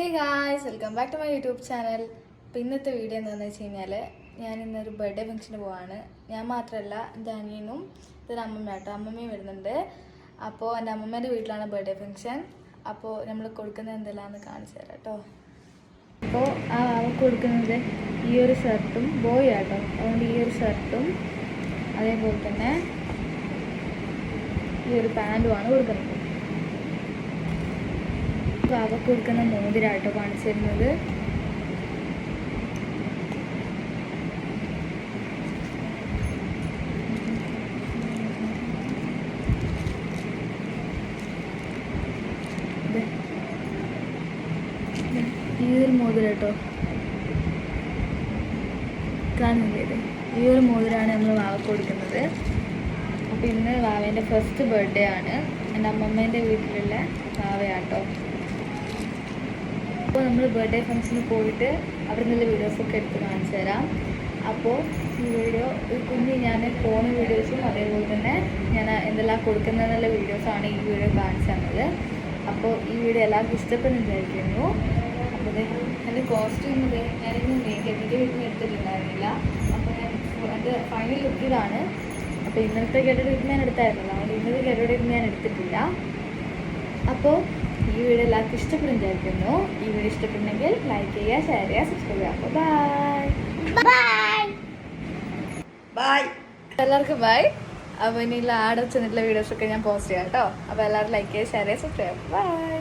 Hey guys, welcome back to my YouTube channel. അപ്പോൾ ഇന്നത്തെ video എന്താണെന്ന് വെച്ച് കഴിഞ്ഞാൽ ഞാൻ ഇന്നൊരു ബർത്ത്ഡേ ഫംഗ്ഷന് പോവാണ്. ഞാൻ മാത്രമല്ല എൻ്റെ അനിയനും ഇതൊരു അമ്മമ്മയാട്ടോ, അമ്മമ്മയും വരുന്നുണ്ട്. അപ്പോൾ എൻ്റെ അമ്മമ്മേൻ്റെ വീട്ടിലാണ് ബർത്ത്ഡേ ഫംഗ്ഷൻ. അപ്പോൾ നമ്മൾ കൊടുക്കുന്നത് എന്തെല്ലാമെന്ന് കാണിച്ചു തരാം കേട്ടോ. അപ്പോൾ അവൾക്ക് കൊടുക്കുന്നത് ഈ ഒരു ഷർട്ടും ബോയ് ആട്ടോ, അതുകൊണ്ട് ഈ ഒരു ഷർട്ടും അതേപോലെ തന്നെ ഈ ഒരു പാൻറ്റുമാണ് കൊടുക്കുന്നത്. അവൾക്ക് കൊടുക്കുന്ന മോതിരാട്ടോ കാണിച്ചു തരുന്നത്. ഈ ഒരു മോതിരാട്ടോ കാണുന്നില്ലേ, ഈ ഒരു മോതിരാണ് നമ്മൾ വാവക്ക് കൊടുക്കുന്നത്. അപ്പോൾ ഇന്ന് വാവേൻ്റെ ഫസ്റ്റ് ബർത്ത്ഡേ ആണ്. എൻ്റെ അമ്മമ്മേൻ്റെ വീട്ടിലുള്ള വാവയാട്ടോ. അപ്പോൾ നമ്മൾ ബർത്ത്ഡേ ഫംഗ്ഷന് പോയിട്ട് അവിടെ നിന്നുള്ള വീഡിയോസൊക്കെ എടുത്ത് കാണിച്ചു തരാം. അപ്പോൾ ഈ വീഡിയോ കുഞ്ഞ് ഞാൻ പോണ വീഡിയോസും അതേപോലെ തന്നെ ഞാൻ എന്തെല്ലാം കൊടുക്കുന്നതെന്നുള്ള വീഡിയോസാണ് ഈ വീഡിയോ കാണിച്ചു തന്നത്. അപ്പോൾ ഈ വീഡിയോ എല്ലാവർക്കും ഇഷ്ടപ്പെടുന്നുണ്ടായിരിക്കുന്നു. അപ്പോൾ എൻ്റെ കോസ്റ്റ്യൂം ഞാനിന്ന് മേക്കപ്പിൻ്റെ വീട്ടിൽ എടുത്തിട്ടുണ്ടായിരുന്നില്ല. അപ്പോൾ ഞാൻ എൻ്റെ ഫൈനൽ ലുക്ക് ഇതാണ്. അപ്പോൾ ഇന്നത്തെ ഗെറ്റോടെ ഞാൻ എടുത്തായിരുന്നല്ലോ, അതുകൊണ്ട് ഇന്നത്തെ ഗെറ്റോടെ ഞാൻ എടുത്തിട്ടില്ല. അപ്പോൾ ഈ വീഡിയോ എല്ലാവർക്കും ഇഷ്ടപ്പെടുന്നുണ്ടായിരിക്കുന്നു. ഈ വീഡിയോ ഇഷ്ടപ്പെടുന്നെങ്കിൽ ലൈക്ക് ചെയ്യുക, ഷെയർ ചെയ്യുക, സബ്സ്ക്രൈബ് ചെയ്യുക. അപ്പോൾ ബൈ. എല്ലാവർക്കും ബൈ. അപ്പോൾ ഇനിയുള്ള ആടെ ചെന്നിട്ടുള്ള വീഡിയോസൊക്കെ ഞാൻ പോസ്റ്റ് ചെയ്യാം കേട്ടോ. അപ്പോൾ എല്ലാവരും ലൈക്ക് ചെയ്യുക, ഷെയർ ചെയ്യുക, സബ്സ്ക്രൈബ് ചെയ്യുക. ബൈ.